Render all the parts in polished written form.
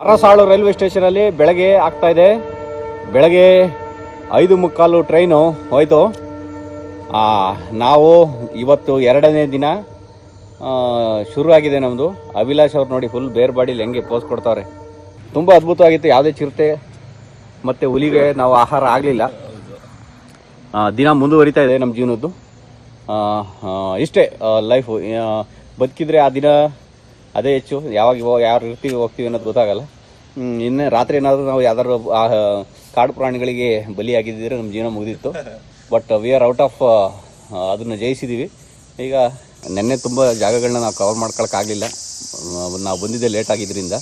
Arasalu railway ಸ್ಟೇಷನಲ್ಲಿ ಬೆಳಗ್ಗೆ ಆಗ್ತಾ ಇದೆ. ಬೆಳಗ್ಗೆ 5:45 ಟ್ರೈನು ಹೋಯ್ತು. ನಾವು ಇವತ್ತು 2ನೇ ದಿನ ಶುರುವಾಗಿದೆ ನಮ್ಮದು. ಅಭಿಲಾಷ್ ಅವ್ರು ನೋಡಿ ಫುಲ್ ಬೇರ್ ಬಾಡಿಲಿ ಹೆಂಗೆ ಪೋಸ್ ಕೊಡ್ತಾವ್ರೆ. ತುಂಬ ಅದ್ಭುತವಾಗಿತ್ತು. ಯಾವುದೇ ಚಿರತೆ ಮತ್ತು ಹುಲಿಗೆ ನಾವು ಆಹಾರ ಆಗಲಿಲ್ಲ. ದಿನ ಮುಂದುವರಿತಾ ಇದೆ ನಮ್ಮ ಜೀವನದ್ದು. ಇಷ್ಟೇ ಲೈಫು. ಬದುಕಿದ್ರೆ ಆ ದಿನ ಅದೇ ಹೆಚ್ಚು. ಯಾವಾಗ ಯಾರು ಇರ್ತೀವಿ ಹೋಗ್ತೀವಿ ಅನ್ನೋದು ಗೊತ್ತಾಗಲ್ಲ. ಇನ್ನು ರಾತ್ರಿ ಏನಾದರೂ ನಾವು ಯಾವ್ದಾದ್ರು ಕಾಡು ಪ್ರಾಣಿಗಳಿಗೆ ಬಲಿಯಾಗಿದ್ದರೆ ನಮ್ಮ ಜೀವನ ಮುಗಿದಿತ್ತು. But we are out of ಅದನ್ನು ಜಯಿಸಿದ್ದೀವಿ. ಈಗ ನೆನ್ನೆ ತುಂಬ ಜಾಗಗಳನ್ನ ನಾವು ಕವರ್ ಮಾಡ್ಕೊಳಕ್ಕಾಗಲಿಲ್ಲ. ನಾವು ಬಂದಿದ್ದೆ ಲೇಟ್ ಆಗಿದ್ದರಿಂದ,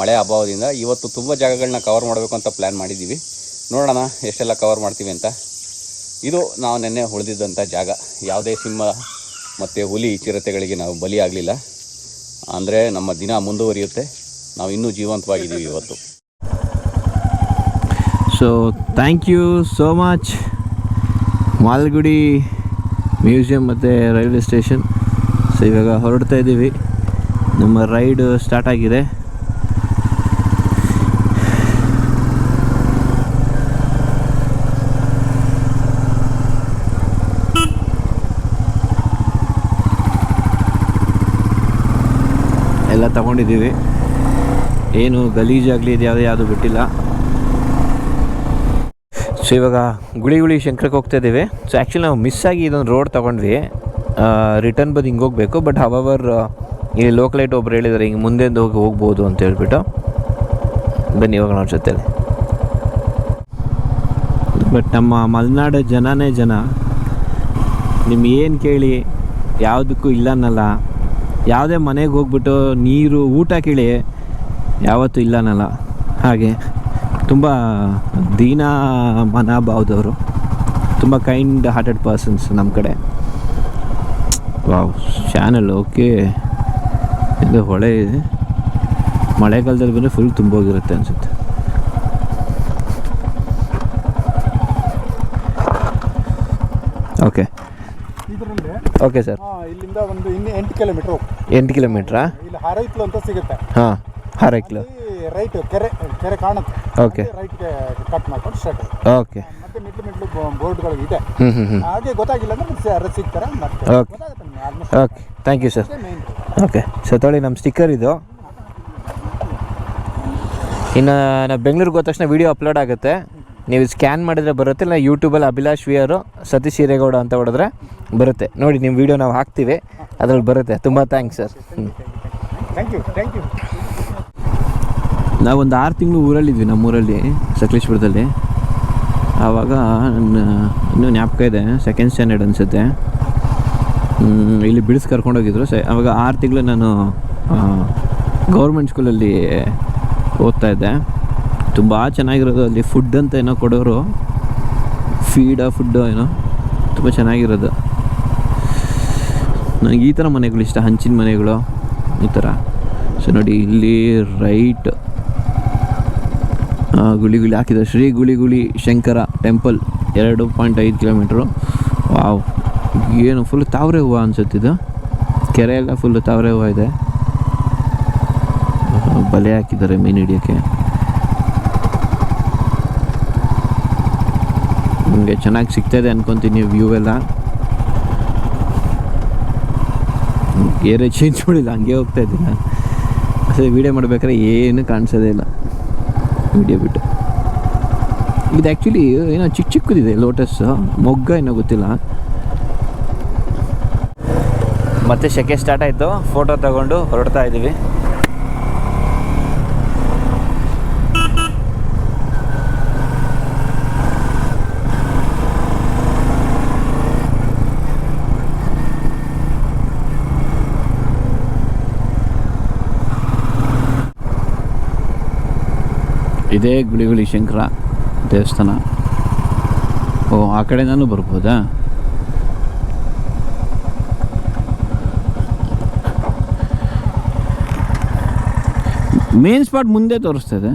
ಮಳೆ ಅಭಾವದಿಂದ. ಇವತ್ತು ತುಂಬ ಜಾಗಗಳನ್ನ ಕವರ್ ಮಾಡಬೇಕು ಅಂತ ಪ್ಲ್ಯಾನ್ ಮಾಡಿದ್ದೀವಿ. ನೋಡೋಣ ಎಷ್ಟೆಲ್ಲ ಕವರ್ ಮಾಡ್ತೀವಿ ಅಂತ. ಇದು ನಾವು ನೆನ್ನೆ ಉಳಿದಿದ್ದಂಥ ಜಾಗ. ಯಾವುದೇ ಸಿಂಹ ಮತ್ತು ಹುಲಿ ಚಿರತೆಗಳಿಗೆ ನಾವು ಬಲಿ ಆಗಲಿಲ್ಲ. ಅಂದರೆ ನಮ್ಮ ದಿನ ಮುಂದುವರಿಯುತ್ತೆ. ನಾವು ಇನ್ನೂ ಜೀವಂತವಾಗಿದ್ದೀವಿ ಇವತ್ತು. So thank you so much Malgudi museum ಮತ್ತು ರೈಲ್ವೆ ಸ್ಟೇಷನ್. ಸೊ ಇವಾಗ ಹೊರಡ್ತಾ ಇದ್ದೀವಿ. ನಮ್ಮ ರೈಡ್ ಸ್ಟಾರ್ಟ್ ಆಗಿದೆ. ಎಲ್ಲ ತಗೊಂಡಿದ್ದೀವಿ. ಏನು ಗಲೀಜಾಗಲಿ ಇದು ಯಾವುದು ಬಿಟ್ಟಿಲ್ಲ. ಸೊ ಇವಾಗ ಗುಳಿ ಶಂಕರಕ್ಕೆ ಹೋಗ್ತಾ ಇದ್ದೀವಿ. ಸೊ ಆ್ಯಕ್ಚುಲಿ ನಾವು ಮಿಸ್ ಆಗಿ ಇದೊಂದು ರೋಡ್ ತೊಗೊಂಡ್ವಿ. ರಿಟರ್ನ್ ಬಂದು ಹಿಂಗೆ ಹೋಗಬೇಕು. ಬಟ್ ಹವರ್ ಇಲ್ಲಿ ಲೋಕಲೈಟ್ ಒಬ್ರು ಹೇಳಿದ್ದಾರೆ ಹಿಂಗೆ ಮುಂದೆಂದು ಹೋಗ್ಬೋದು ಅಂತ ಹೇಳ್ಬಿಟ್ಟು. ಬನ್ನಿ ಇವಾಗ ನೋಡ್ ಜೊತೆಲಿ. ಬಟ್ ನಮ್ಮ ಮಲೆನಾಡು ಜನನೇ ಜನ. ನಿಮ್ಗೆ ಏನು ಕೇಳಿ ಯಾವುದಕ್ಕೂ ಇಲ್ಲ ಅನ್ನಲ್ಲ. ಯಾವುದೇ ಮನೆಗೆ ಹೋಗ್ಬಿಟ್ಟು ನೀರು ಊಟ ಕೇಳಿ ಯಾವತ್ತೂ ಇಲ್ಲ ಅನ್ನಲ್ಲ. ಹಾಗೆ ತುಂಬ ದೀನ ಮನೋಭಾವದವರು, ತುಂಬ ಕೈಂಡ್ ಹಾರ್ಟೆಡ್ ಪರ್ಸನ್ಸ್ ನಮ್ಮ ಕಡೆ. Wow, channel okay. ಇದು ಹೊಳೆ ಇದೆ. ಮಳೆಗಾಲದಲ್ಲಿ ಬಂದರೆ ಫುಲ್ ತುಂಬೋಗಿರುತ್ತೆ ಅನಿಸುತ್ತೆ. Okay okay sir. ಇಲ್ಲಿಂದ ಒಂದು 8 ಕಿಲೋಮೀಟರ್. 8 ಕಿಲೋಮೀಟ್ರಾ? ಇಲ್ಲಿ ಹಾರೈಕ್ಲು ಅಂತ ಸಿಗುತ್ತೆ. ಹಾಂ, ಹಾರೈಕ್ಲು. ರೈಟ್ ಕೆರೆ ಕಾಣುತ್ತೆ. ಓಕೆ, ರೈಟ್ಗೆ ಕಟ್ ಮಾಡ್ಕೊಂಡು ಸ್ಟ್ರೈಟ್. ಓಕೆ. ಮತ್ತೆ ಮಿಡ್ಲು ಬೋರ್ಡ್ಗಳು ಇದೆ. ಹಾಗೆ ಗೊತ್ತಾಗಿಲ್ಲ ಅಂದ್ರೆ ಸಿಗ್ತಾರೆ. Okay okay, thank you sir. Okay, so ತೊಗೊಳ್ಳಿ ನಮ್ಮ ಸ್ಟಿಕ್ಕರ್ ಇದು. ಇನ್ನು ನಾವು ಬೆಂಗಳೂರಿಗೆ ಹೋದ ತಕ್ಷಣ ವೀಡಿಯೋ ಅಪ್ಲೋಡ್ ಆಗುತ್ತೆ. ನೀವು ಸ್ಕ್ಯಾನ್ ಮಾಡಿದ್ರೆ ಬರುತ್ತೆ. ಇಲ್ಲ ಯೂಟ್ಯೂಬಲ್ಲಿ ಅಭಿಲಾಷ್ ವಿಯರು ಸತೀಶ್ ಹಿರೇಗೌಡ ಅಂತ ಹೊಡೆದ್ರೆ ಬರುತ್ತೆ. ನೋಡಿ, ನಿಮ್ಮ ವೀಡಿಯೋ ನಾವು ಹಾಕ್ತೀವಿ, ಅದ್ರಲ್ಲಿ ಬರುತ್ತೆ. ತುಂಬ ಥ್ಯಾಂಕ್ಸ್ ಸರ್. Thank you. ನಾವೊಂದು 6 ತಿಂಗಳು ಊರಲ್ಲಿದ್ವಿ, ನಮ್ಮೂರಲ್ಲಿ ಸಕಲೇಶ್ಪುರದಲ್ಲಿ. ಆವಾಗ ಇನ್ನೂ ಜ್ಞಾಪಕ ಇದೆ, 2nd ಸ್ಟ್ಯಾಂಡರ್ಡ್ ಅನಿಸುತ್ತೆ. ಇಲ್ಲಿ ಬಿಡಿಸಿ ಕರ್ಕೊಂಡೋಗಿದ್ರು. ಆವಾಗ 6 ತಿಂಗಳು ನಾನು ಗೌರ್ಮೆಂಟ್ ಸ್ಕೂಲಲ್ಲಿ ಓದ್ತಾ ಇದ್ದೆ. ತುಂಬ ಚೆನ್ನಾಗಿರೋದು. ಅಲ್ಲಿ ಫುಡ್ ಅಂತ ಏನೋ ಕೊಡೋರು, ಫುಡ್ಡು ಏನೋ ತುಂಬ ಚೆನ್ನಾಗಿರೋದು. ನನಗೆ ಈ ಥರ ಮನೆಗಳು ಇಷ್ಟ, ಹಂಚಿನ ಮನೆಗಳು ಈ ಥರ. ಸೊ ನೋಡಿ, ಇಲ್ಲಿ ರೈಟ್ ಗುಳಿ ಹಾಕಿದ್ದಾರೆ. Shri Guli Shankara temple, 2.5 kilometre. Wow, ಏನು ಫುಲ್ ತಾವರೆ ಹೂವು ಅನ್ಸುತ್ತಿದ್ದು. ಕೆರೆ ಎಲ್ಲ ಫುಲ್ಲು ತಾವರೆ ಹೂವು ಇದೆ. ಬಲೆ ಹಾಕಿದ್ದಾರೆ ಮೀನು ಹಿಡಿಯೋಕ್ಕೆ. ನಿಮಗೆ ಚೆನ್ನಾಗಿ ಸಿಗ್ತಾಯಿದೆ ಅನ್ಕೊತೀನಿ ವ್ಯೂ ಎಲ್ಲ. ಏರೇ ಚೇಂಜ್ ಮಾಡಿಲ್ಲ, ಹಂಗೆ ಹೋಗ್ತಾ ಇದ್ದೀನಿ ನಾನು. ಅದೇ ವೀಡಿಯೋ ಮಾಡ್ಬೇಕಾದ್ರೆ ಏನು ಕಾಣಿಸೋದೇ ಇಲ್ಲ ವೀಡಿಯೋ ಬಿಟ್ಟು. ಇದು ಆ್ಯಕ್ಚುಲಿ ಏನೋ ಚಿಕ್ಕದಿದೆ, ಲೋಟಸ್ ಮೊಗ್ಗ ಏನೋ ಗೊತ್ತಿಲ್ಲ. ಮತ್ತೆ ಸೆಕೆ ಸ್ಟಾರ್ಟ್ ಆಯಿತು. ಫೋಟೋ ತಗೊಂಡು ಹೊರಡ್ತಾ ಇದ್ದೀವಿ. ಇದೇ ಗುಳಿ ಶಂಕರ ದೇವಸ್ಥಾನ. ಓ, ಆ ಕಡೆ ನಾನು ಬರ್ಬೋದಾ? ಮೇನ್ ಸ್ಪಾಟ್ ಮುಂದೆ ತೋರಿಸ್ತದೆ.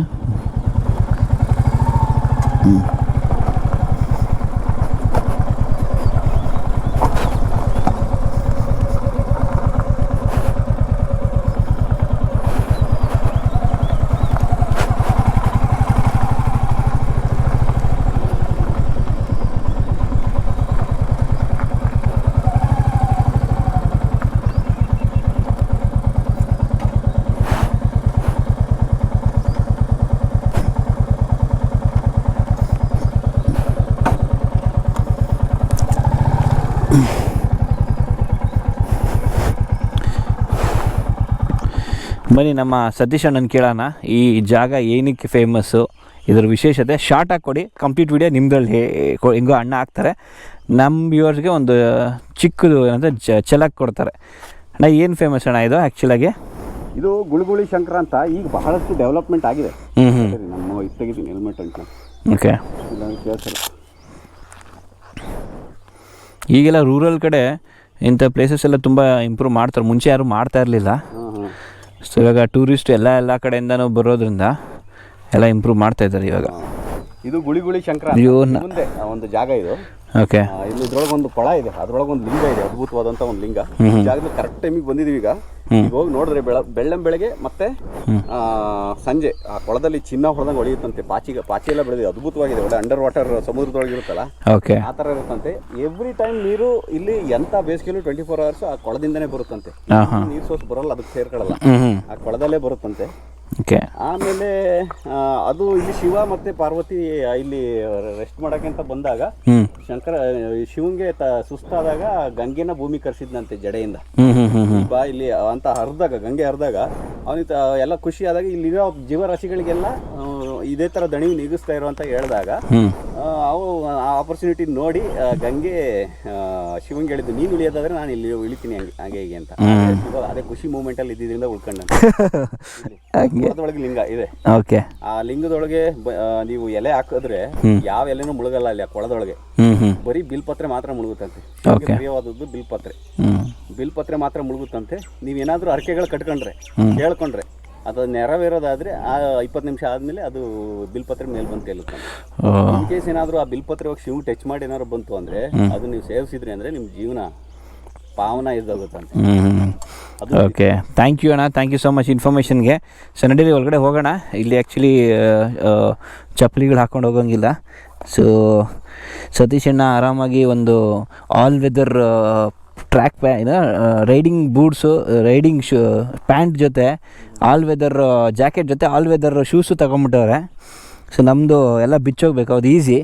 ಬನ್ನಿ ನಮ್ಮ ಸತೀಶ್ ಅಣ್ಣನ ಕೇಳೋಣ ಈ ಜಾಗ ಏನಕ್ಕೆ ಫೇಮಸ್ಸು, ಇದ್ರ ವಿಶೇಷತೆ ಶಾರ್ಟಾಗಿ ಕೊಡಿ. ಕಂಪ್ಲೀಟ್ ವಿಡಿಯೋ ನಿಮ್ಮದ್ರಲ್ಲಿ ಹೆಂಗೋ ಅಣ್ಣ ಹಾಕ್ತಾರೆ, ನಮ್ಮ ವ್ಯೂವರ್ಸ್ಗೆ ಒಂದು ಚಿಕ್ಕದು ಏನಂದರೆ ಛಲಕ್ ಕೊಡ್ತಾರೆ. ಅಣ್ಣ ಏನು ಫೇಮಸ್ ಅಣ್ಣ ಇದು ಆ್ಯಕ್ಚುಲಾಗಿ? ಇದು ಗುಳುಗುಳಿ ಶಂಕರ ಅಂತ ಈಗ ಬಹಳಷ್ಟು ಡೆವಲಪ್ಮೆಂಟ್ ಆಗಿದೆ. ನಮ್ಮ ಇದು ತೆಗಿತೀನಿ ಹೆಲ್ಮೆಟ್ ಅಂತ. ಓಕೆ, ಕೇಳ್ಸಲ್ಲ. ಈಗೆಲ್ಲ ರೂರಲ್ ಕಡೆ ಇಂಥ ಪ್ಲೇಸಸ್ ಎಲ್ಲ ತುಂಬ ಇಂಪ್ರೂವ್ ಮಾಡ್ತಾರೆ, ಮುಂಚೆ ಯಾರು ಮಾಡ್ತಾ ಇರಲಿಲ್ಲ. ಸೊ ಇವಾಗ ಟೂರಿಸ್ಟ್ ಎಲ್ಲ ಕಡೆಯಿಂದನೂ ಬರೋದ್ರಿಂದ ಎಲ್ಲ ಇಂಪ್ರೂವ್ ಮಾಡ್ತಾ ಇದ್ದಾರೆ ಇವಾಗ. ಇದು ಗುಳಿಗುಳಿ ಶಂಕರ ಮುಂದೆ ಒಂದು ಜಾಗ ಇದು. ಓಕೆ, ಇಲ್ಲಿ ಇದ್ರೊಳಗೆ ಒಂದು ಕೊಳ ಇದೆ, ಅದ್ರೊಳಗೆ ಒಂದು ಲಿಂಗ ಇದೆ, ಅದ್ಭುತವಾದಂಥ ಒಂದು ಲಿಂಗ. ಜಾಗದಲ್ಲಿ ಕರೆಕ್ಟ್ ಟೈಮಿಗೆ ಬಂದಿದ್ದೀವಿ ಈಗ. ಹೋಗಿ ನೋಡಿದ್ರೆ ಬೆಳಗ್ಗೆ ಮತ್ತೆ ಸಂಜೆ ಆ ಕೊಳದಲ್ಲಿ ಚಿನ್ನ ಹೊಡೆದಂಗೆ ಹೊಳೆಯುತ್ತಂತೆ. ಪಾಚಿ ಎಲ್ಲ ಬೆಳೆದಿದೆ, ಅದ್ಭುತವಾಗಿದೆ. ಒಳ್ಳೆ ಅಂಡರ್ ವಾಟರ್ ಸಮುದ್ರದೊಳಗೆ ಇರುತ್ತಲ್ಲ ಓಕೆ, ಆ ಥರ ಇರುತ್ತಂತೆ. ಎವ್ರಿ ಟೈಮ್ ನೀರು ಇಲ್ಲಿ ಎಂಥ ಬೇಸಿಗೆಲ್ಲೂ 24 hours ಆ ಕೊಳದಿಂದನೇ ಬರುತ್ತಂತೆ. ನೀರು ಸೋರ್ಸ್ ಬರಲ್ಲ, ಅದಕ್ಕೆ ಸೇರ್ಕೊಳ್ಳಲ್ಲ, ಆ ಕೊಳದಲ್ಲೇ ಬರುತ್ತಂತೆ. ಓಕೆ, ಆಮೇಲೆ ಅದು ಇಲ್ಲಿ ಶಿವ ಮತ್ತೆ ಪಾರ್ವತಿ ಇಲ್ಲಿ ರೆಸ್ಟ್ ಮಾಡಕ್ಕೆ ಅಂತ ಬಂದಾಗ ಶಂಕರ ಶಿವಂಗೆ ಸುಸ್ತಾದಾಗ ಗಂಗೆನ ಭೂಮಿ ಕರ್ಸಿದ್ನಂತೆ ಜಡೆಯಿಂದ. ಬಾ ಇಲ್ಲಿ ಅಂತ ಹರಿದಾಗ ಗಂಗೆ ಹರಿದಾಗ ಅವನಿಗೆ ಎಲ್ಲ ಖುಷಿ ಆದಾಗ ಇಲ್ಲಿರೋ ಜೀವರಾಶಿಗಳಿಗೆಲ್ಲ ಇದೇ ತರ ದಣಿವು ನೀಗಿಸ್ತಾ ಇರೋ ಅಂತ ಹೇಳಿದಾಗ ಅವು ಆ ಆಪರ್ಚುನಿಟಿ ನೋಡಿ ಗಂಗೆ ಶಿವಂಗೆ ಹೇಳಿದ್ದು, ನೀನು ಇಳಿಯೋದಾದ್ರೆ ನಾನು ಇಲ್ಲಿ ಇಳಿತೀನಿ ಹಾಗೆ ಹೀಗೆ ಅಂತ. ಅದೇ ಖುಷಿ ಮೂಮೆಂಟ್ ಅಲ್ಲಿ ಇದ್ದಿದ್ರಿಂದ ಉಳ್ಕೊಂಡಂತೆ. ಕೊಳದೊಳಗೆ ಲಿಂಗ ಇದೆ. ಓಕೆ, ಆ ಲಿಂಗದೊಳಗೆ ನೀವು ಎಲೆ ಹಾಕಿದ್ರೆ ಯಾವ ಎಲೆನೂ ಮುಳುಗಲ್ಲ ಅಲ್ಲಿ ಆ ಕೊಳದೊಳಗೆ. ಬರೀ ಬಿಲ್ಪತ್ರೆ ಮಾತ್ರ ಮುಳುಗುತ್ತಂತೆ. ಪ್ರಿಯವಾದದ್ದು ಬಿಲ್ಪತ್ರೆ ಮಾತ್ರ ಮುಳುಗುತ್ತಂತೆ. ನೀವೇನಾದ್ರೂ ಅರಕೆಗಳು ಕಟ್ಕೊಂಡ್ರೆ ಕೇಳ್ಕೊಂಡ್ರೆ ಅದು ನೆರವೇರೋದಾದ್ರೆ ಆ 20 ನಿಮಿಷ ಆದ್ಮೇಲೆ ಅದು ಬಿಲ್ಪತ್ರೆ ಮೇಲೆ ಬಂತು ತೇಲುತ್ತೆ. ಇನ್ ಕೇಸ್ ಏನಾದ್ರು ಆ ಬಿಲ್ಪತ್ರೆ ಹೋಗಿ ಶಿವ್ ಟಚ್ ಮಾಡಿ ಏನಾದ್ರು ಬಂತು ಅಂದ್ರೆ ಅದು ನೀವು ಸೇವಿಸಿದ್ರಿ ಅಂದ್ರೆ ನಿಮ್ಮ ಜೀವನ ಪಾವನ ಇದ್ದಾಗುತ್ತಂತೆ. ಓಕೆ, ಥ್ಯಾಂಕ್ ಯು ಅಣ್ಣ, ಥ್ಯಾಂಕ್ ಯು ಸೊ ಮಚ್ ಇನ್ಫಾರ್ಮೇಷನ್ಗೆ. ಸೊ ನಡೀರಿ ಒಳಗಡೆ ಹೋಗೋಣ. ಇಲ್ಲಿ ಆ್ಯಕ್ಚುಲಿ ಚಪ್ಪಲಿಗಳು ಹಾಕ್ಕೊಂಡು ಹೋಗೋಂಗಿಲ್ಲ. ಸೊ ಸತೀಶ್ ಅಣ್ಣ ಆರಾಮಾಗಿ ಒಂದು all weather track riding boots, riding pant ಜೊತೆ ಆಲ್ ವೆದರ್ ಜಾಕೆಟ್ ಜೊತೆ ಆಲ್ ವೆದರ್ ಶೂಸು ತಗೊಂಬಿಟ್ಟವ್ರೆ. ಸೊ ನಮ್ಮದು ಎಲ್ಲ ಬಿಚ್ಚೋಗ್ಬೇಕು, ಅದು ಈಸಿ.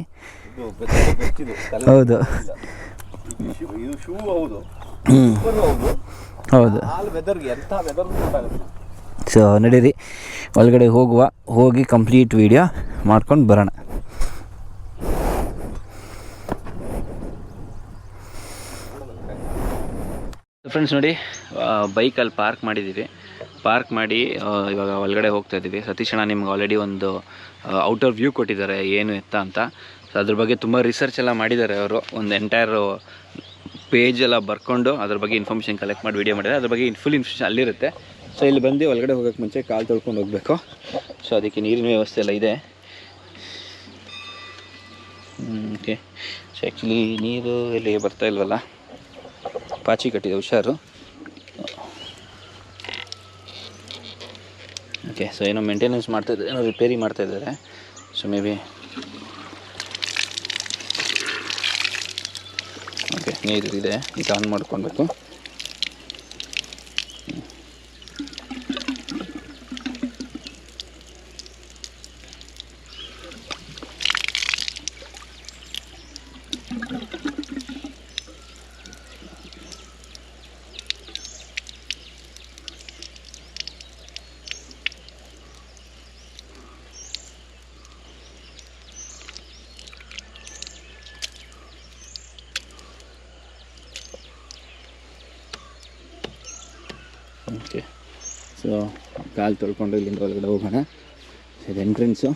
ಹೌದು ಹೌದು, ಸೊ ನಡೀರಿ ಒಳಗಡೆ ಹೋಗಿ ಕಂಪ್ಲೀಟ್ ವಿಡಿಯೋ ಮಾಡ್ಕೊಂಡು ಬರೋಣ. ಫ್ರೆಂಡ್ಸ್ ನೋಡಿ, ಬೈಕಲ್ಲಿ ಪಾರ್ಕ್ ಮಾಡಿದ್ದೀವಿ. ಪಾರ್ಕ್ ಮಾಡಿ ಇವಾಗ ಒಳಗಡೆ ಹೋಗ್ತಾ ಇದ್ದೀವಿ. ಸತೀಶ್ ಅಣ್ಣ ನಿಮ್ಗೆ ಆಲ್ರೆಡಿ ಒಂದು ಔಟರ್ ವ್ಯೂ ಕೊಟ್ಟಿದ್ದಾರೆ ಏನು ಎತ್ತ ಅಂತ. ಸೊ ಅದ್ರ ಬಗ್ಗೆ ತುಂಬ ರಿಸರ್ಚ್ ಎಲ್ಲ ಮಾಡಿದ್ದಾರೆ ಅವರು. ಒಂದು ಎಂಟೈರ್ ಪೇಜ್ ಎಲ್ಲ ಬರ್ಕೊಂಡು ಅದ್ರ ಬಗ್ಗೆ ಇನ್ಫಾರ್ಮೇಷನ್ ಕಲೆಕ್ಟ್ ಮಾಡಿ ವೀಡಿಯೋ ಮಾಡಿದ್ದಾರೆ. ಅದ್ರ ಬಗ್ಗೆ ಫುಲ್ ಇನ್ಫಾರ್ಮೇಷನ್ ಅಲ್ಲಿರುತ್ತೆ. ಸೊ ಇಲ್ಲಿ ಬಂದು ಒಳಗಡೆ ಹೋಗೋಕ್ಕೆ ಮುಂಚೆ ಕಾಲು ತೊಳ್ಕೊಂಡು ಹೋಗಬೇಕು. ಸೊ ಅದಕ್ಕೆ ನೀರಿನ ವ್ಯವಸ್ಥೆ ಎಲ್ಲ ಇದೆ. ಓಕೆ, ಸೊ ಆ್ಯಕ್ಚುಲಿ ನೀರು ಇಲ್ಲಿ ಬರ್ತಾ ಇಲ್ವಲ್ಲ, ಪಾಚಿ ಕಟ್ಟಿದೆ, ಹುಷಾರು. ಓಕೆ, ಸೊ ಏನೋ ಮೇಂಟೆನೆನ್ಸ್ ಮಾಡ್ತಾಯಿದ್ದಾರೆ, ಏನೋ ರಿಪೇರಿ ಮಾಡ್ತಾಯಿದ್ದಾರೆ. ಸೊ ಮೇ ಬಿ ಓಕೆ, ನೀರು ಇದೆ, ಈಗ ಆನ್ ಮಾಡ್ಕೊಳ್ಬೇಕು. ಓಕೆ, ಸೊ ಕಾಲು ತೊಳ್ಕೊಂಡು ಇಲ್ಲಿಂದ ಒಳಗಡೆ ಹೋಗೋಣ. ಇದು ಎಂಟ್ರೆನ್ಸು.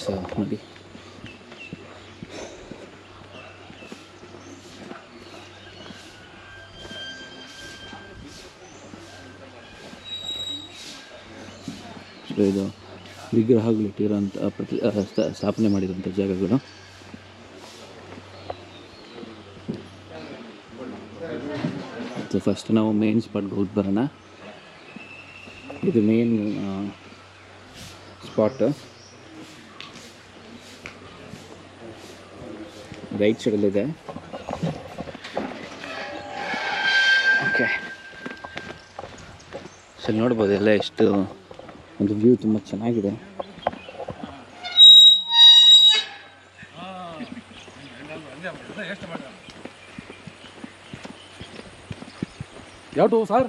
ಸೊ ನೋಡಿ, ಸೊ ಇದು ವಿಗ್ರಹಗಳಿಟ್ಟಿರೋಂಥ ಸ್ಥಾಪನೆ ಮಾಡಿರೋಂಥ ಜಾಗಗಳು. ಸೊ ಫಸ್ಟ್ ನಾವು ಮೇನ್ ಸ್ಪಾಟ್ಗೆ ಹೋಗಿ ಬರೋಣ. ಇದು ಮೇನ್ ಸ್ಪಾಟ್. ರೈಟ್ ಸೈಡಲ್ಲಿದೆ. ಓಕೆ, ಸೊ ನೋಡ್ಬೋದು ಎಲ್ಲ ಎಷ್ಟು ಒಂದು ವ್ಯೂ ತುಂಬ ಚೆನ್ನಾಗಿದೆ. ಯಾವುದು ಸರ್?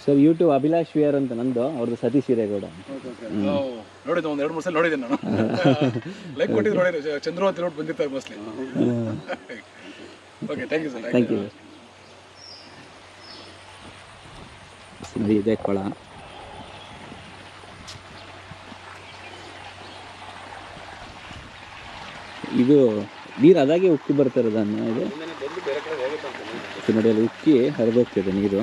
ಸರ್ ಯೂಟ್ಯೂಬ್ ಅಭಿಲಾಷ್ ವಿಯರ್ ಅಂತ ನಂದು, ಅವ್ರದ್ದು ಸತೀಶ್ ಹಿರೇಗೌಡ. ನೋಡಿದ್ದೆ, ಒಂದು 2-3 ಸಲ ನೋಡಿದ್ದೀನಿ ನಾನು. ಲೈಕ್ ಕೊಟ್ಟಿದ್ದು ನೋಡಿದ್ರೆ ಚಂದ್ರು ಅಂತ ನೋಡಿ ಬಂದಿರ್ತಾರೆ mostly. Okay, thank you sir. Thank you. ನೋಡಿ ಇದೆ ಕೊಳ. ಇದು ನೀರು ಅದಾಗೆ ಉಕ್ಕಿ ಬರ್ತಿರೋದನ್ನ ಇದು ನೋಡಿ, ಅಲ್ಲಿ ಉಕ್ಕಿ ಹರಿದೋಗ್ತಿದೆ ನೀರು.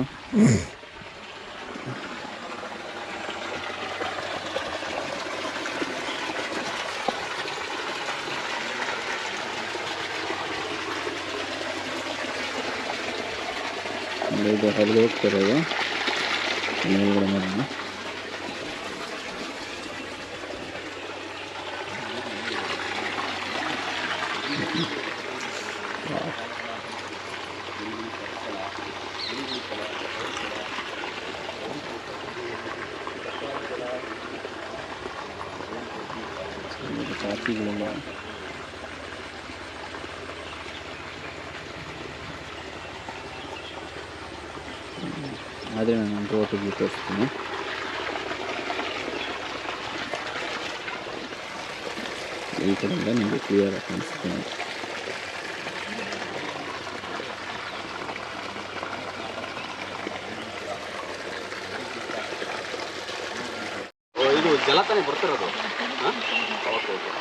ಇದು ಹರಿದು ಹೋಗ್ತಿರೋದು ಮೇಲ್ಗಡೆ ನೋಡೋಣ. ಚಾಚಿಗಳೆಲ್ಲ ಆದರೆ ನಾನು ರೋಟಿಗೆ ತೋರಿಸ್ತೀನಿ. ಈ ಕಡೆಯಿಂದ ನಿಮಗೆ ಕ್ಲಿಯರ್ ಆಗಿ ಕಾಣಿಸ್ತೀನಿ. ಇದು ಜಲ ತಾನೇ ಬರ್ತಿರೋದು? Okay okay.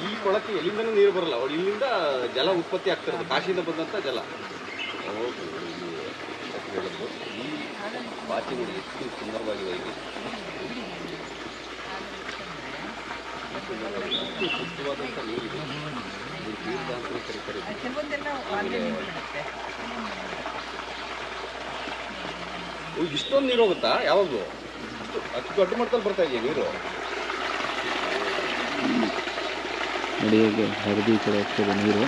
ಈ ಕೊಳಕ್ಕೆ ಎಲ್ಲಿಂದನೂ ನೀರು ಬರಲ್ಲ, ಇಲ್ಲಿಂದ ಜಲ ಉತ್ಪತ್ತಿ ಆಗ್ತಿರೋದು, ಕಾಶಿಯಿಂದ ಬಂದಂಥ ಜಲ. ಓಕೆ. ಈ ಬಾಚಿಗಳು ಎಷ್ಟು ಸುಂದರವಾಗಿವೆ, ಇಲ್ಲಿ ಶುದ್ಧವಾದಂಥ ನೀರಿದೆ. ತೀರ್ಥ ಅಂತ ಕರೀತಾರೆ. ಇಷ್ಟೊಂದು ನೀರು ಹೋಗುತ್ತಾ ಯಾವಾಗಲೂ? ಅಷ್ಟು ದೊಡ್ಡ ಮಟ್ಟದಲ್ಲಿ ಬರ್ತಾ ಇದೆಯಾ ನೀರು? ನೋಡಿ ಹೇಗೆ ಹರಿದು ಈ ಕಡೆ ಹೋಗ್ತದೆ ನೀರು.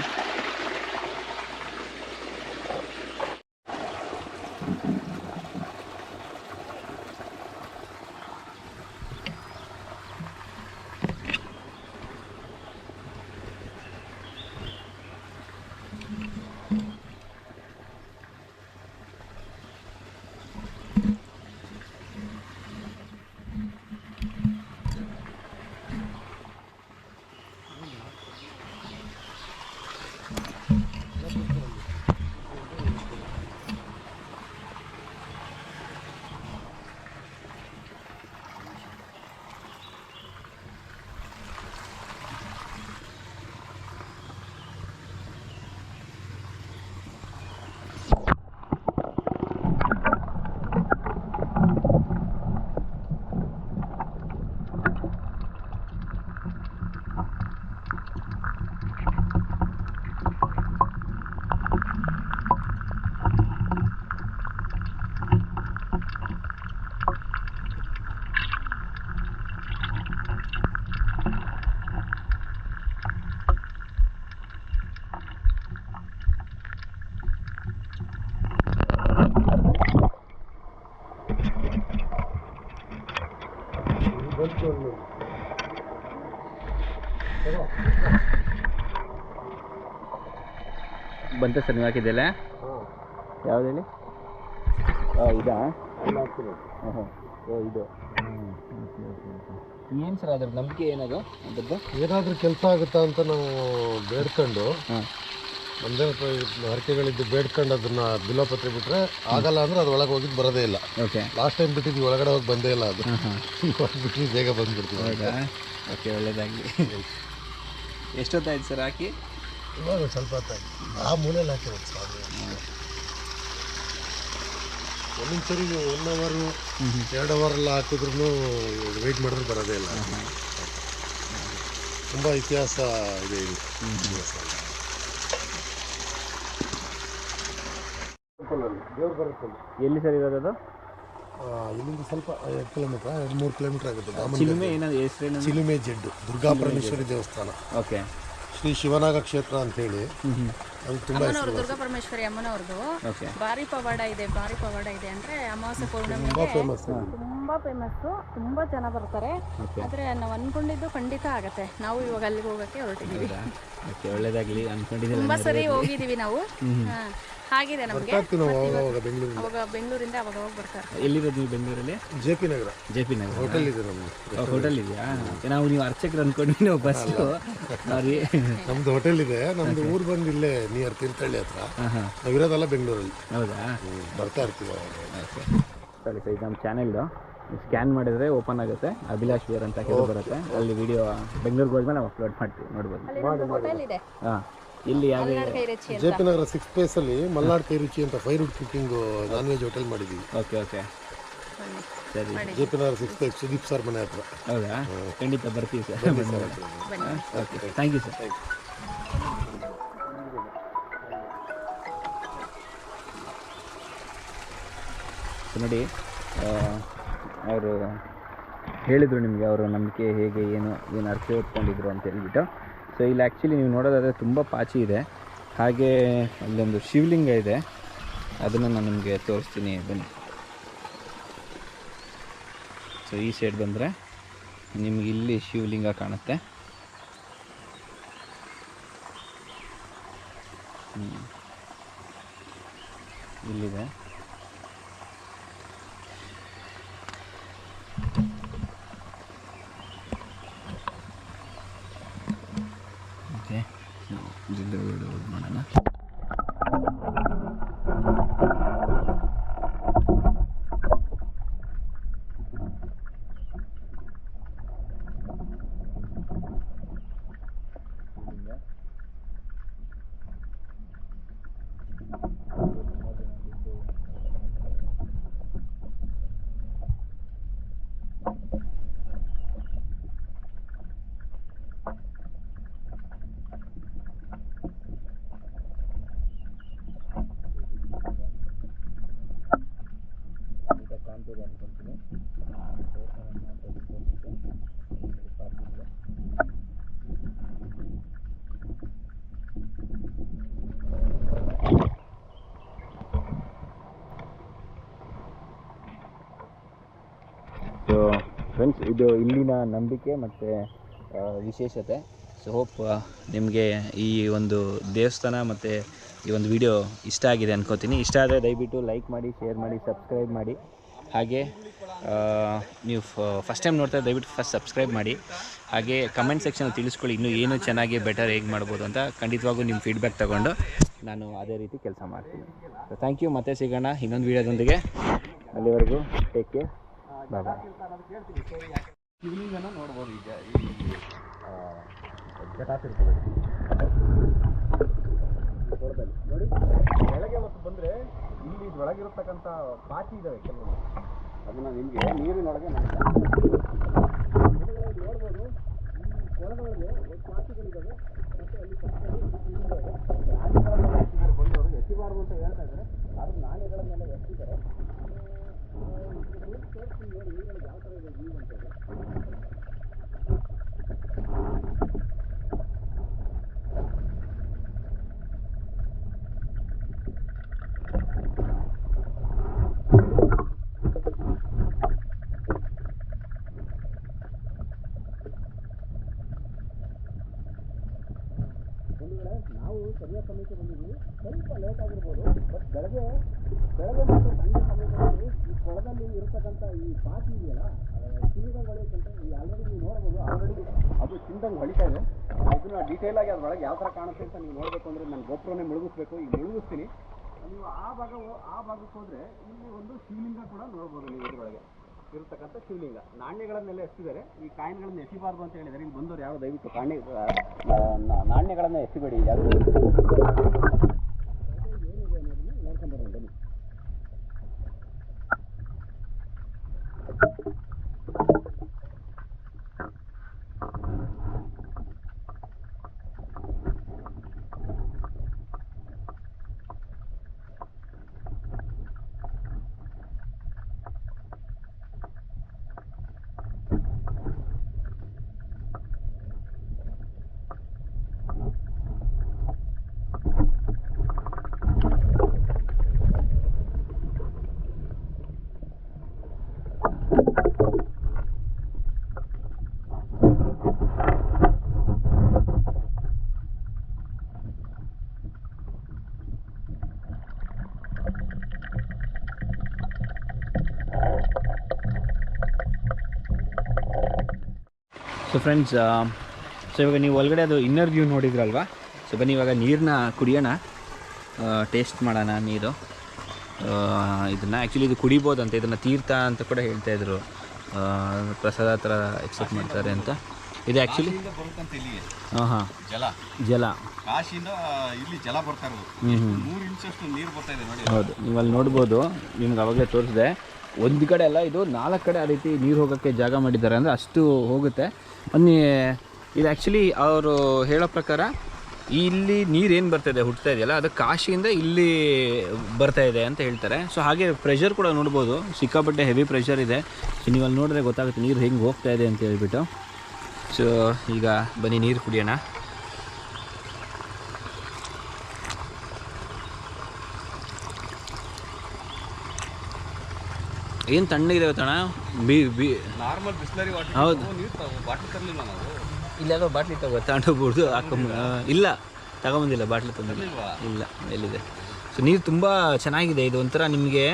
ಬಂತ ಸರ್ ನೀವು ಹಾಕಿದ್ದೆಲ್ಲ? ಯಾವ್ದು ಹೇಳಿ? ಇದಾ? ಇದು ಏನು ಸರ್ ಅದ್ರ ನಂಬಿಕೆ ಏನದು? ಅದರದ್ದು ಏನಾದರೂ ಕೆಲಸ ಆಗುತ್ತಾ ಅಂತ ನಾವು ಬೇಡ್ಕೊಂಡು ಒಂದೇ ಹರಕೆಗಳಿದ್ದು ಬೇಡ್ಕೊಂಡು ಅದನ್ನ ಬಿಲೋಪತ್ರೆ ಬಿಟ್ಟರೆ ಆಗಲ್ಲ ಅಂದರೆ ಅದು ಒಳಗೆ ಹೋಗಿದ್ದು ಬರೋದೇ ಇಲ್ಲ. ಓಕೆ. ಲಾಸ್ಟ್ ಟೈಮ್ ಬಿಟ್ಟಿದ್ವಿ, ಒಳಗಡೆ ಹೋಗಿ ಬಂದೇ ಇಲ್ಲ. ಅದು ಬಿಟ್ಟು ಬೇಗ ಬಂದುಬಿಡ್ತೀವಿ. ಹೌದಾ? ಓಕೆ, ಒಳ್ಳೇದಾಗಲಿ. ಎಷ್ಟೊತ್ತಾಯ್ತು ಸರ್ ಹಾಕಿ? ಇವಾಗ ಸ್ವಲ್ಪ ಹೊತ್ತಾಯ್ತು. ಆ ಮೂಲೆಯಲ್ಲಿ ಹಾಕಿರೋದು ಸರ್. ಒಂದೊಂದು ಸರಿ 1 ಅವರು 2 ಅವರೆಲ್ಲ ಹಾಕಿದ್ರು ವೆಯ್ಟ್ ಮಾಡಿದ್ರೆ ಬರೋದೇ ಇಲ್ಲ. ತುಂಬ ಇತಿಹಾಸ ಇದೆ ಇಲ್ಲಿ. ದೇವ್ರು ಬರುತ್ತೆ. ಎಲ್ಲಿ ಸರ್ ಇರೋದು ಅದು? ಇಲ್ಲಿಂದ ಸ್ವಲ್ಪ 2 ಕಿಲೋಮೀಟ್ರ್ 2-3 ಕಿಲೋಮೀಟ್ರ್ ಆಗುತ್ತೆ. ಚಿಲುಮೆ ಏನಾದ್ರು ಹೆಸರೇನು? ಚಿಲುಮೆ ಜಡ್ಡು ದುರ್ಗಾಪರಮೇಶ್ವರಿ ದೇವಸ್ಥಾನ. ಓಕೆ. ಶ್ರೀ ಶಿವನಾಗ ಕ್ಷೇತ್ರ ಅಂತ ಹೇಳಿ ಅದು ತುಂಬ ಹೆಸರು. ದುರ್ಗಾಪರಮೇಶ್ವರಿ ಅಮ್ಮನವ್ರದ್ದು ಓಕೆ. ಭಾರಿ ಪವಾಡ ಇದೆ. ಭಾರಿ ಪವಾಡ ಇದೆ ಅಂದರೆ ಅಮಾವಾಸ್ಯೆ ಪೌರ್ಣಮಿಗೆ ತುಂಬ ಫೇಮಸ್. ತುಂಬ ತುಂಬ ಫೇಮಸ್ಸು, ತುಂಬ ಜನ ಬರ್ತಾರೆ. ಓಕೆ ಆದರೆ ನಾವು ಅಂದ್ಕೊಂಡಿದ್ದು ಖಂಡಿತ ಆಗತ್ತೆ. ನಾವು ಇವಾಗ ಅಲ್ಲಿಗೆ ಹೋಗೋಕ್ಕೆ ಹೊರಟಿದ್ದೀವಿ. ಓಕೆ, ಒಳ್ಳೇದಾಗಲಿ ಅಂದ್ಕೊಂಡಿದ್ದೀನಿ. ತುಂಬ ಸರಿ ಹೋಗಿದ್ದೀವಿ ನಾವು. ಹಾಂ, ಆಗಿದೆ ನಮಗೆ. ಬರ್ತಾಯಿರ್ತೀವಿ ನಾವು ಅವಾಗ ಬೆಂಗಳೂರಿಂದ. ಅವಾಗ ಬೆಂಗಳೂರಿಂದ ಅವಾಗ ಹೋಗಿ ಬರ್ತಾರೆ. ಎಲ್ಲಿರೋದು ನೀವು ಬೆಂಗಳೂರಲ್ಲಿ? ಜೆ ಪಿ ನಗರ ಹೋಟೆಲ್ ಇದೆ ನಮ್ಮದು. ಹೋಟೆಲ್ ಇದೆಯಾ? ನಾವು ನೀವು ಅರ್ಚಕರು ಅಂದ್ಕೊಂಡು ನಾವು ಬಸ್ಸು ಸಾರಿ. ನಮ್ದು ಹೋಟೆಲ್ ಇದೆ. ನಮ್ದು ಊರು ಬಂದು ಇಲ್ಲೇ ನಿಯರ್ ತೀರ್ಥಹಳ್ಳಿ ಹತ್ರ. ನಾವಿರೋದೆಲ್ಲ ಬೆಂಗಳೂರಲ್ಲಿ. ಹೌದಾ? ಬರ್ತಾ ಇರ್ತೀವಿ ಅವಾಗ. ಓಕೆ, ಸರಿ ಸರಿ. ನಮ್ಮ ಚಾನೆಲ್ದು ಸ್ಕ್ಯಾನ್ ಮಾಡಿದರೆ ಓಪನ್ ಆಗುತ್ತೆ. ಅಭಿಲಾಷ್ ಬೇರ್ ಅಂತ ಹೇಳಿ ಬರುತ್ತೆ. ಅಲ್ಲಿ ವಿಡಿಯೋ ಬೆಂಗಳೂರಿಗೆ ಹೋದ್ಮೇಲೆ ನಾವು ಅಪ್ಲೋಡ್ ಮಾಡ್ತೀವಿ, ನೋಡ್ಬೋದು. ಅಲ್ಲಿ ನಮ್ದು ಹೋಟೆಲ್ ಇದೆ, ಹಾಂ, ಇಲ್ಲಿ ಯಾವ ಮಲ್ನಾಡ್ ಕೈ ರುಚಿ ಜೆ ಅಂತ. ಪಿ ನಗರ 6th ಫೇಸಲ್ಲಿ ಮಲ್ನಾಡ್ ಕೈ ರುಚಿ ಅಂತ firewood cooking non veg hotel ಮಾಡಿದ್ದೀವಿ. ಓಕೆ ಓಕೆ, ಸರಿ. J P Nagar 6th Sudeep sir ಮನೆ ಹತ್ರ. ಹೌದಾ? ಖಂಡಿತ ಬರ್ತೀವಿ ಸರ್. ಬನ್ನಿ. Okay, thank you sir. ನೋಡಿ, ಅವರು ಹೇಳಿದರು ನಿಮಗೆ ಅವರ ನಂಬಿಕೆ ಹೇಗೆ, ಏನು ಅರ್ಥ ಹೊತ್ಕೊಂಡಿದ್ರು ಅಂತ ಹೇಳ್ಬಿಟ್ಟು. ಸೊ ಇಲ್ಲಿ ಆ್ಯಕ್ಚುಲಿ ನೀವು ನೋಡೋದಾದರೆ ತುಂಬ ಪಾಚಿ ಇದೆ. ಹಾಗೆ ಅಲ್ಲೊಂದು ಶಿವಲಿಂಗ ಇದೆ, ಅದನ್ನು ನಾನು ನಿಮಗೆ ತೋರಿಸ್ತೀನಿ, ಬನ್ನಿ. ಸೊ ಈ ಸೈಡ್ ಬಂದರೆ ನಿಮ್ಗೆ ಇಲ್ಲಿ ಶಿವಲಿಂಗ ಕಾಣುತ್ತೆ. ಇಲ್ಲಿದೆ. ಓಕೆ, ಮಾಡೋಣ. ಕಾಣ್ತಿದೆ ಅನ್ಕೊಂತೀನಿ. ಸೊ ಫ್ರೆಂಡ್ಸ್, ಇದು ಇಲ್ಲಿನ ನಂಬಿಕೆ ಮತ್ತು ವಿಶೇಷತೆ. ಸೊ ಹೋಪ್ ನಿಮಗೆ ಈ ಒಂದು ದೇವಸ್ಥಾನ ಮತ್ತು ಈ ಒಂದು ವಿಡಿಯೋ ಇಷ್ಟ ಆಗಿದೆ ಅನ್ಕೋತೀನಿ. ಇಷ್ಟ ಆದರೆ ದಯವಿಟ್ಟು ಲೈಕ್ ಮಾಡಿ, ಶೇರ್ ಮಾಡಿ, ಸಬ್ಸ್ಕ್ರೈಬ್ ಮಾಡಿ. ಹಾಗೆ ನೀವು ಫಸ್ಟ್ ಟೈಮ್ ನೋಡ್ತಾ ದಯವಿಟ್ಟು ಫಸ್ಟ್ ಸಬ್ಸ್ಕ್ರೈಬ್ ಮಾಡಿ. ಹಾಗೆ ಕಮೆಂಟ್ ಸೆಕ್ಷನ್ ತಿಳಿಸ್ಕೊಳ್ಳಿ, ಇನ್ನೂ ಏನು ಚೆನ್ನಾಗಿ ಬೆಟರ್ ಹೇಗೆ ಮಾಡ್ಬೋದು ಅಂತ. ಖಂಡಿತವಾಗೂ ನಿಮ್ಮ ಫೀಡ್ಬ್ಯಾಕ್ ತೊಗೊಂಡು ನಾನು ಅದೇ ರೀತಿ ಕೆಲಸ ಮಾಡ್ತೀನಿ. So thank you. ಮತ್ತೆ ಸಿಗೋಣ ಇನ್ನೊಂದು ವೀಡಿಯೋದೊಂದಿಗೆ. ಅಲ್ಲಿವರೆಗೂ ಟೇಕ್ ಕೇರ್, ಬಾಯ್ ಬಾಯ್. ಶಿವಲಿಂಗನ ನೋಡ್ಬೋದು. ಈಗ ಜಟಾತಿರ್ತದೆ ನೋಡಿ, ಕೆಳಗೆ ಮತ್ತು ಬಂದರೆ ಇಲ್ಲಿ ಒಳಗಿರತಕ್ಕಂಥ ಪಾಚಿ ಇದ್ದಾವೆ ಕೆಲವೊಂದು, ಅದನ್ನು ನಿಮಗೆ ನೀರಿನೊಳಗೆ ನೋಡ್ಬೋದು. ಈ ಕೊಳದೊಳಗೆ ಪಾಚಿಗಳಿದ್ದಾವೆ ಮತ್ತು ಅಲ್ಲಿ ನಾಣ್ಯಗಳನ್ನೆಲ್ಲ ಬಂದವರು ಎಸಿಬಾರ್ದು ಅಂತ ಹೇಳ್ತಾ ಇದ್ದಾರೆ. ಆದರೂ ನಾಣ್ಯಗಳನ್ನೆಲ್ಲ ಎತ್ತಿದ್ದಾರೆ. ನೋಡಿ ನೀರಲ್ಲಿ ಯಾವ ಥರ ಇದೆ ವ್ಯೂ ಅಂತೇಳಿ. ನಾವು ಸರಿಯಾದ ಸಮಯಕ್ಕೆ ಬಂದಿದ್ದೀವಿ. ಸ್ವಲ್ಪ ಲೇಟ್ ಆಗಿರ್ಬೋದು, ಬಟ್ ಬೆಳಗ್ಗೆ ಮತ್ತು ಸಂಜೆ ಸಮಯದಲ್ಲಿ ಈ ಕೊಳದಲ್ಲಿ ಇರತಕ್ಕಂಥ ಈ ಪಾಚಿ ಇದೆಯಲ್ಲ, ಚಿನ್ನದಂಗೆ ಹೊಳೆಯುತ್ತಂತೆ. ಈ ಆಲ್ರೆಡಿ ನೀವು ನೋಡ್ಬೋದು, ಆಲ್ರೆಡಿ ಅದು ಚಿನ್ನದಂಗೆ ಹೊಳಿತಾ ಇದೆ. ಇದನ್ನು ಡೀಟೇಲಾಗಿ ಅದ್ರೊಳಗೆ ಯಾವ ಥರ ಕಾಣುತ್ತೆ ಅಂತ ನೀವು ನೋಡಬೇಕು ಅಂದರೆ ನಾನು ಗೋಪುರನೇ ಮುಳುಗಿಸ್ಬೇಕು. ಈಗ ಮುಳುಗಿಸ್ತೀನಿ. ನೀವು ಆ ಭಾಗಕ್ಕೆ ಹೋದರೆ ಇಲ್ಲಿ ಒಂದು ಶಿವಲಿಂಗ ಕೂಡ ನೋಡ್ಬೋದು. ನೀವು ಇದರೊಳಗೆ ಇರತಕ್ಕಂಥ ಶಿವಲಿಂಗ, ನಾಣ್ಯಗಳನ್ನೆಲ್ಲ ಎತ್ತಿದ್ದಾರೆ. ಈ ಕಾಯಿನ್ಗಳನ್ನು ಎಸಿಬಾರ್ದು ಅಂತ ಹೇಳಿದ್ದಾರೆ. ಇಲ್ಲಿ ಬಂದವರು ಯಾರು ದಯವಿಟ್ಟು ನಾಣ್ಯಗಳನ್ನು ಎಸಿಬೇಡಿ. ಯಾರು ಏನಿದೆ ಅನ್ನೋದನ್ನು ನೋಡ್ಕೊಂಡ್ಬರೋಣ ಬನ್ನಿ. ಸೊ ಫ್ರೆಂಡ್ಸ್, ಸೊ ಇವಾಗ ನೀವು ಒಳಗಡೆ ಅದು ಇನ್ನರ್ ವ್ಯೂ ನೋಡಿದ್ರಲ್ವಾ. ಸೊ ಬನ್ನಿ ಇವಾಗ ನೀರನ್ನ ಕುಡಿಯೋಣ, ಟೇಸ್ಟ್ ಮಾಡೋಣ ನೀರು. ಇದನ್ನು ಆ್ಯಕ್ಚುಲಿ ಇದು ಕುಡಿಬೋದಂತೆ, ಇದನ್ನು ತೀರ್ಥ ಅಂತ ಕೂಡ ಹೇಳ್ತಾಯಿದ್ರು, ಪ್ರಸಾದ ಥರ ಎಕ್ಸೆಪ್ಟ್ ಮಾಡ್ತಾರೆ ಅಂತ. ಇದು ಆ್ಯಕ್ಚುಲಿ ಹಾಂ ಜಲ ಕಾಶಿಯಿಂದ ಇಲ್ಲಿ ಜಲ ಬರ್ತಾ ಇರೋದು. 3 ಇಂಚಷ್ಟು ನೀರು ಬರ್ತಾ ಇದೆ ನೋಡಿ. ಹೌದು, ನೀವು ಅಲ್ಲಿ ನೋಡ್ಬೋದು, ನಿಮ್ಗೆ ಆವಾಗಲೇ ತೋರಿಸಿದೆ. ಒಂದು ಕಡೆ ಅಲ್ಲ, ಇದು 4 ಕಡೆ ಆ ರೀತಿ ನೀರು ಹೋಗೋಕ್ಕೆ ಜಾಗ ಮಾಡಿದ್ದಾರೆ, ಅಂದರೆ ಅಷ್ಟು ಹೋಗುತ್ತೆ. ಇದು ಆ್ಯಕ್ಚುಲಿ ಅವರು ಹೇಳೋ ಪ್ರಕಾರ ಇಲ್ಲಿ ನೀರೇನು ಬರ್ತಾಯಿದೆ ಹುಟ್ತಾ ಇದೆಯಲ್ಲ, ಅದು ಕಾಶಿಯಿಂದ ಇಲ್ಲಿ ಬರ್ತಾ ಇದೆ ಅಂತ ಹೇಳ್ತಾರೆ. ಸೊ ಹಾಗೆ ಪ್ರೆಷರ್ ಕೂಡ ನೋಡ್ಬೋದು, ಸಿಕ್ಕಾಪಟ್ಟೆ ಹೆವಿ ಪ್ರೆಷರ್ ಇದೆ. ಸೊ ನೀವು ಅಲ್ಲಿ ನೋಡಿದ್ರೆ ಗೊತ್ತಾಗುತ್ತೆ ನೀರು ಹೆಂಗೆ ಹೋಗ್ತಾ ಇದೆ ಅಂತ ಹೇಳ್ಬಿಟ್ಟು. ಸೊ ಈಗ ಬನ್ನಿ ನೀರು ಕುಡಿಯೋಣ. ಏನು ತಣ್ಣಗಿದೆ ಗೊತ್ತಣ್ಣ, ನಾರ್ಮಲ್ ಬಿಸ್ಲರಿ ವಾಟರ್. ಹೌದು, ಬಾಟಲ್ ತರಲಿಲ್ಲ ನಾವು. ಇಲ್ಲೆಲ್ಲೋ ಬಾಟ್ಲಿ ತಗೊಂಡ್ಬೋದು ಇಲ್ಲ ತಗೊಂಬಂದಿಲ್ಲ, ಬಾಟ್ಲಿ ತಂದಿಲ್ಲ, ಇಲ್ಲ ಎಲ್ಲಿದೆ. ಸೊ ನೀರು ತುಂಬ ಚೆನ್ನಾಗಿದೆ. ಇದು ಒಂಥರ ನಿಮಗೆ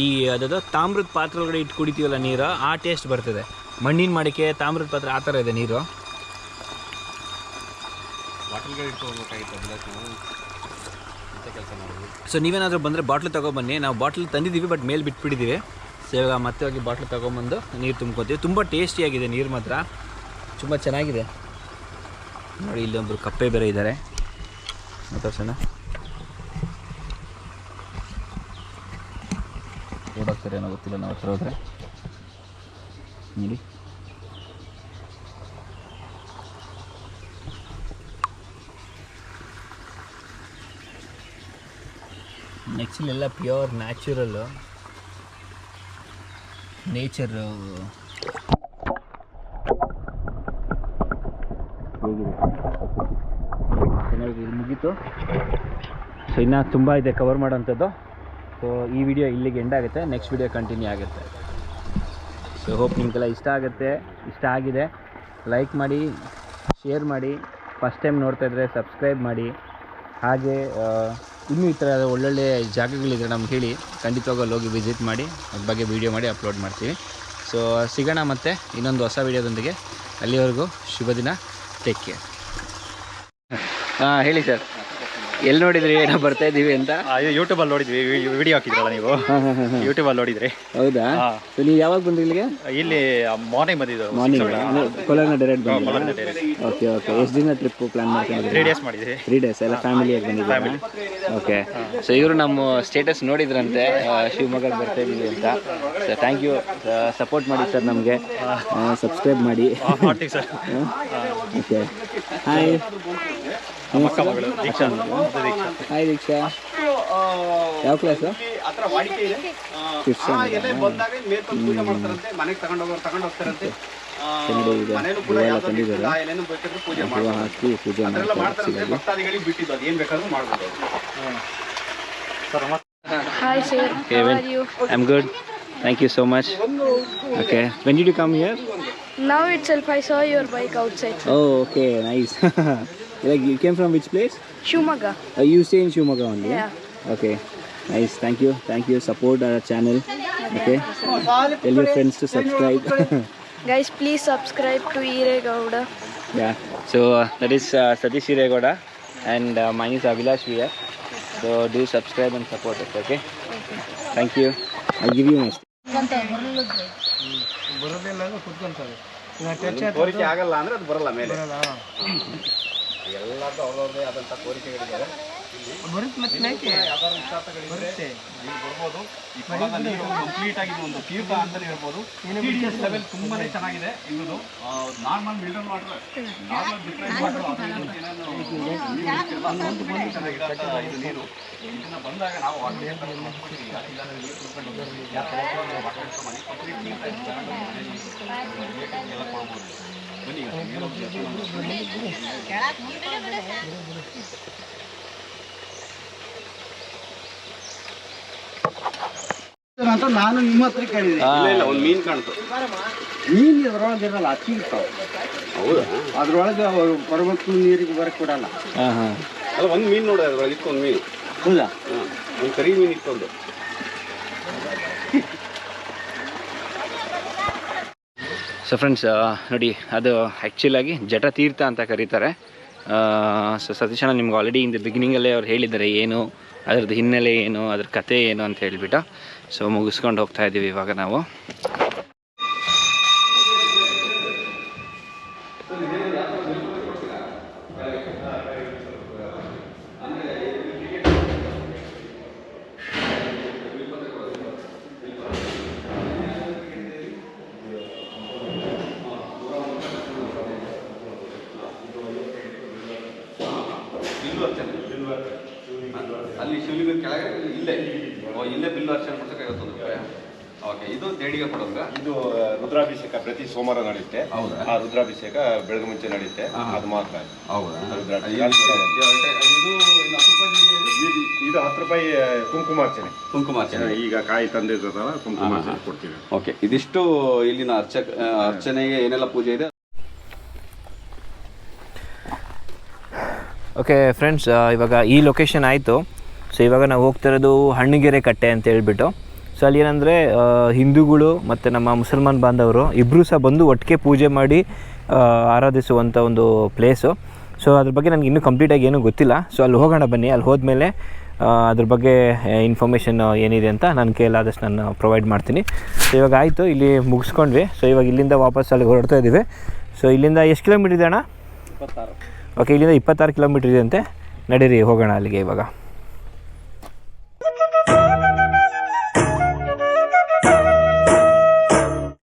ಈ ಅದಾದ ತಾಮ್ರದ ಪಾತ್ರೆ ಒಳಗಡೆ ಇಟ್ಟು ಕುಡಿತೀವಲ್ಲ ನೀರು, ಆ ಟೇಸ್ಟ್ ಬರ್ತದೆ. ಮಣ್ಣಿನ ಮಡಿಕೆ, ತಾಮ್ರದ ಪಾತ್ರೆ, ಆ ಥರ ಇದೆ ನೀರು. ಬಾಟಲ್ಗಳು ಇಟ್ಟು ಹೋಗ್ಬೇಕಾಗಿತ್ತು, ಅದಕ್ಕೆ ನಾವು ಇಂಥ ಕೆಲಸ ಮಾಡೋದು. ಸೊ ನೀವೇನಾದರೂ ಬಂದರೆ ಬಾಟ್ಲು ತೊಗೊಬನ್ನಿ. ನಾವು ಬಾಟ್ಲ್ ತಂದಿದ್ದೀವಿ, ಬಟ್ ಮೇಲೆ ಬಿಟ್ಬಿಟ್ಟಿದ್ದೀವಿ. ಸೊ ಇವಾಗ ಮತ್ತೆ ಹೋಗಿ ಬಾಟ್ಲು ತೊಗೊಂಬಂದು ನೀರು ತುಂಬ್ಕೊತೀವಿ. ತುಂಬ ಟೇಸ್ಟಿಯಾಗಿದೆ ನೀರು ಮಾತ್ರ, ತುಂಬ ಚೆನ್ನಾಗಿದೆ. ನೋಡಿ ಇಲ್ಲೊಬ್ಬರು ಕಪ್ಪೆ ಬೇರೆ ಇದ್ದಾರೆ, ಮಾತಾಡ್ಸೋಣ. ಓಡಾಡ್ತಾರೆ ಏನೋ ಗೊತ್ತಿಲ್ಲ, ನಾವು ಹತ್ರ ಹೋದರೆ ನೋಡಿ. ಆ್ಯಕ್ಚುಲಿ ಎಲ್ಲ ಪ್ಯೂರ್ ನ್ಯಾಚುರಲ್ಲು, ನೇಚರು ಚೆನ್ನಾಗಿದೆ. ಇದು ಮುಗೀತು. ಸೊ ಇನ್ನೂ ತುಂಬ ಇದೆ ಕವರ್ ಮಾಡೋಂಥದ್ದು. ಸೊ ಈ ವಿಡಿಯೋ ಇಲ್ಲಿಗೆ ಎಂಡ್ ಆಗುತ್ತೆ, ನೆಕ್ಸ್ಟ್ ವಿಡಿಯೋ ಕಂಟಿನ್ಯೂ ಆಗುತ್ತೆ. ಸೊ ಹೋಪ್ ನಿಮಗೆಲ್ಲ ಇಷ್ಟ ಆಗಿದೆ. ಲೈಕ್ ಮಾಡಿ, ಶೇರ್ ಮಾಡಿ, ಫಸ್ಟ್ ಟೈಮ್ ನೋಡ್ತಾ ಇದ್ದರೆ ಸಬ್ಸ್ಕ್ರೈಬ್ ಮಾಡಿ. ಹಾಗೆ ಇನ್ನೂ ಈ ಥರ ಒಳ್ಳೊಳ್ಳೆ ಜಾಗಗಳಿದೆ ನಮ್ಗೆ ಹೇಳಿ, ಖಂಡಿತವಾಗಲು ಹೋಗಿ ವಿಸಿಟ್ ಮಾಡಿ, ಅದ್ರ ಬಗ್ಗೆ ವೀಡಿಯೋ ಮಾಡಿ ಅಪ್ಲೋಡ್ ಮಾಡ್ತೀವಿ. ಸೊ ಸಿಗೋಣ ಮತ್ತೆ ಇನ್ನೊಂದು ಹೊಸ ವೀಡಿಯೋದೊಂದಿಗೆ. ಅಲ್ಲಿವರೆಗೂ ಶುಭ ದಿನ, ಟೇಕ್ ಕೇರ್. ಹಾಂ ಹೇಳಿ ಸರ್, ಎಲ್ಲಿ ನೋಡಿದ್ರಿ ಏನೋ ಬರ್ತಾ ಇದ್ದೀವಿ ಅಂತ? ಯೂಟ್ಯೂಬಲ್ಲಿ ನೋಡಿದ್ವಿ, ವಿಡಿಯೋ ಹಾಕಿದ್ರಲ್ಲ ನೀವು, ಯೂಟ್ಯೂಬಲ್ಲಿ ನೋಡಿದ್ರಿ. ಹೌದಾ? ಸೊ ನೀವು ಯಾವಾಗ ಬಂದ್ರಿ ಇಲ್ಲಿಗೆ? ಇಲ್ಲಿ ಮಾರ್ನಿಂಗ್ ಬಂದಿದ್ದು. ಮಾರ್ನಿಂಗ್ ಕೋಲಾರ್ನ ಡೈರೆಕ್ಟ್ ಬಂದಿದ್ದೀರಾ? Okay okay. ಎಷ್ಟು ದಿನ ಟ್ರಿಪ್ ಪ್ಲಾನ್ ಮಾಡ್ಕೊಂಡಿದ್ದೀರಿ? 3 days ಮಾಡಿದ್ವಿ. 3 days ಎಲ್ಲ ಫ್ಯಾಮಿಲಿಯಾಗಿ ಬಂದಿದ್ದೀರಾ? ಓಕೆ. ಸೊ ಇವರು ನಮ್ಮ ಸ್ಟೇಟಸ್ ನೋಡಿದ್ರಂತೆ, ಶಿವಮೊಗ್ಗಕ್ಕೆ ಬರ್ತಾ ಇದ್ದೀವಿ ಅಂತ. ಸೊ ಥ್ಯಾಂಕ್ ಯು, ಸಪೋರ್ಟ್ ಮಾಡಿ ಸರ್, ನಮಗೆ ಸಬ್ಸ್ಕ್ರೈಬ್ ಮಾಡಿ. Sir okay. ಹಾಯ್, ದೀಕ್ಷಾ. ಹಾಯ್ ದೀಕ್ಷಾ, ಯಾವ ಕ್ಲಾಸು? ಫಿಫ್ತ್ ಮನೆಗೆ ತಗೊಂಡೋಗ್ತಾರಂತೆ. ಕನ್ನಡ ಇದೆ, ಹೂವು ಎಲ್ಲ ತಂದಿದ್ದಾರೆ, ಹೂವು ಹಾಕಿ ಪೂಜೆ ಮಾಡ್ತಾರೆ. ಭಕ್ತಾದಿಗಳಿಗೆ ಬಿಟ್ಟಿದ್ದು, ಅದು ಏನು ಬೇಕಾದ್ರೂ ಮಾಡ್ಬೋದು. Hi sir, how are you? I'm good. Thank you so much. Okay. When did you come here? Now itself I saw your bike outside. Oh, okay. Nice. Like you came from which place? Shumaga. You stay in Shumaga only? Yeah. Okay. Nice. Thank you. Thank you. Support our channel. Okay. Tell your friends to subscribe. Guys, please subscribe to Ire Gowda. Yeah. So that is Satish Iregoda, and mine is Avilash Via. So do subscribe and support us. Okay. Thank you. I'll give you my. ಕೋರಿಕೆ ಆಗಲ್ಲ ಅಂದ್ರೆ ಅದು ಬರಲ್ಲ ಮೇಲೆ. ಎಲ್ಲಾರ್ದು ಅವ್ರವ್ರದೇ ಆದಂಥ ಕೋರಿಕೆಗಳಿದ್ದಾವೆ. ಬರ್ಬೋದು. ಈ ಕೊಳದ ನೀರು ಕಂಪ್ಲೀಟ್ ಆಗಿ ಒಂದು ತೀರ್ಥ ಅಂತಲೇ ಹೇಳ್ಬೋದು. TDS ಲೆವೆಲ್ ತುಂಬಾನೇ ಚೆನ್ನಾಗಿದೆ. ಇದು normal mineral water, normal different water, ಇದು ನೀರು ಇದನ್ನ ಬಂದಾಗ ನಾವು ವಾಟರ್ ಎಲ್ಲ ಮಾಡ್ಕೊಳ್ತೀವಿ. ಇಲ್ಲಾಂದ್ರೆ ನೀರು ಕುಡ್ಕೊಂಡು ವಾಟರ್ ಮನೆ ಕಂಪ್ಲೀಟ್ ತೀರ್ಥ ಎಲ್ಲ ಕೊಡ್ಬೋದು. ಬನ್ನಿ ಅಂತ ನಾನು ನಿಮ್ಮ ಹತ್ರ ಕೇಳಿದೆ. ಇಲ್ಲ, ಒಂದು ಮೀನು ಕಾಣ್ತು. ಮೀನು ಅದ್ರೊಳಗೆ ಇರಲ್ಲ, ಹಚ್ಚಿರ್ತಾವ. ಹೌದಾ? ಅದ್ರೊಳಗೆ ಬರಬೇಕು, ನೀರಿಗೆ ಬರಕ್ ಕೊಡಲ್ಲ. ಅಲ್ಲ, ಒಂದು ಮೀನು ನೋಡ, ಅದ್ರೊಳಗೆ ಇತ್ತು ಒಂದು ಮೀನು. ಹೌದಾ? ಒಂದು ಕರಿ ಮೀನು ಇತ್ತೊಂದು. ಸೊ ಸೊ ಫ್ರೆಂಡ್ಸ್ ನೋಡಿ, ಅದು ಆ್ಯಕ್ಚುಲಾಗಿ ಜಟತೀರ್ಥ ಅಂತ ಕರೀತಾರೆ. ಸೊ ಸತೀಶಣ್ಣ ನಿಮ್ಗೆ ಆಲ್ರೆಡಿ ಇನ್ ದ ಬಿಗಿನಿಂಗಲ್ಲೇ ಅವ್ರು ಹೇಳಿದ್ದಾರೆ ಏನು ಅದ್ರದ್ದು ಹಿನ್ನೆಲೆ ಏನು, ಅದ್ರ ಕತೆ ಏನು ಅಂತ ಹೇಳಿಬಿಟ್ಟು. ಸೊ ಮುಗಿಸ್ಕೊಂಡು ಹೋಗ್ತಾ ಇದ್ದೀವಿ ಇವಾಗ ನಾವು. ಅಲ್ಲಿ ಶಿವಲಿಂಗ ಕೆಳಗೆ ಇಲ್ಲೇ ಬಿಲ್ಲು ಅರ್ಚನೆ ಕೊಡ್ಸಕ್ಕೆ 50 ರೂಪಾಯಿ. ಓಕೆ, ಇದು ದೇಣಿಗೆ ಕೊಡೋದು. ಇದು ರುದ್ರಾಭಿಷೇಕ ಪ್ರತಿ ಸೋಮವಾರ ನಡೆಯುತ್ತೆ. ಹೌದಾ? ಆ ರುದ್ರಾಭಿಷೇಕ ಬೆಳಗ್ಗೆ ಮುಂಚೆ ನಡೆಯುತ್ತೆ. ಅದು ಮಾತ್ರ. ಹೌದಾ? ಇದು 10 ರೂಪಾಯಿ ಕುಂಕುಮಾರ್ಚನೆ. ಈಗ ಕಾಯಿ ತಂದಿರ್ತದಲ್ಲ, ಕುಂಕುಮಾರ್ಚನೆ ಕೊಡ್ತೀವಿ. ಓಕೆ, ಇದಿಷ್ಟು ಇಲ್ಲಿನ ಅರ್ಚನೆಗೆ ಏನೆಲ್ಲ ಪೂಜೆ ಇದೆ. ಓಕೆ ಫ್ರೆಂಡ್ಸ್, ಇವಾಗ ಈ ಲೊಕೇಶನ್ ಆಯಿತು. ಸೊ ಇವಾಗ ನಾವು ಹೋಗ್ತಿರೋದು ಹಣ್ಣುಗೆರೆ ಕಟ್ಟೆ ಅಂತ ಹೇಳ್ಬಿಟ್ಟು. ಸೊ ಅಲ್ಲಿ ಏನಂದರೆ ಹಿಂದೂಗಳು ಮತ್ತು ನಮ್ಮ ಮುಸಲ್ಮಾನ್ ಬಾಂಧವರು ಇಬ್ಬರೂ ಸಹ ಬಂದು ಒಟ್ಟಿಗೆ ಪೂಜೆ ಮಾಡಿ ಆರಾಧಿಸುವಂಥ ಒಂದು ಪ್ಲೇಸು. ಸೊ ಅದ್ರ ಬಗ್ಗೆ ನನಗೆ ಇನ್ನೂ ಕಂಪ್ಲೀಟಾಗಿ ಏನೂ ಗೊತ್ತಿಲ್ಲ. ಸೊ ಅಲ್ಲಿ ಹೋಗೋಣ ಬನ್ನಿ. ಅಲ್ಲಿ ಹೋದ್ಮೇಲೆ ಅದ್ರ ಬಗ್ಗೆ ಇನ್ಫಾರ್ಮೇಷನ್ ಏನಿದೆ ಅಂತ ನನ್ನ ಕೈಲಾದಷ್ಟು ನಾನು ಪ್ರೊವೈಡ್ ಮಾಡ್ತೀನಿ. ಸೊ ಇವಾಗ ಆಯಿತು, ಇಲ್ಲಿ ಮುಗಿಸ್ಕೊಂಡ್ವಿ. ಸೊ ಇವಾಗ ಇಲ್ಲಿಂದ ವಾಪಸ್ ಅಲ್ಲಿಗೆ ಹೊರಡ್ತಾ ಇದ್ದೀವಿ. ಸೊ ಇಲ್ಲಿಂದ ಎಷ್ಟು ಕಿಲೋಮೀಟ್ರ್ ಇದೆ ಅಣ್ಣ? 26. ಓಕೆ, ಇಲ್ಲಿಂದ 26 ಕಿಲೋಮೀಟ್ರ್ ಇದೆ ಅಂತೆ. ನಡೀರಿ ಹೋಗೋಣ ಅಲ್ಲಿಗೆ ಇವಾಗ.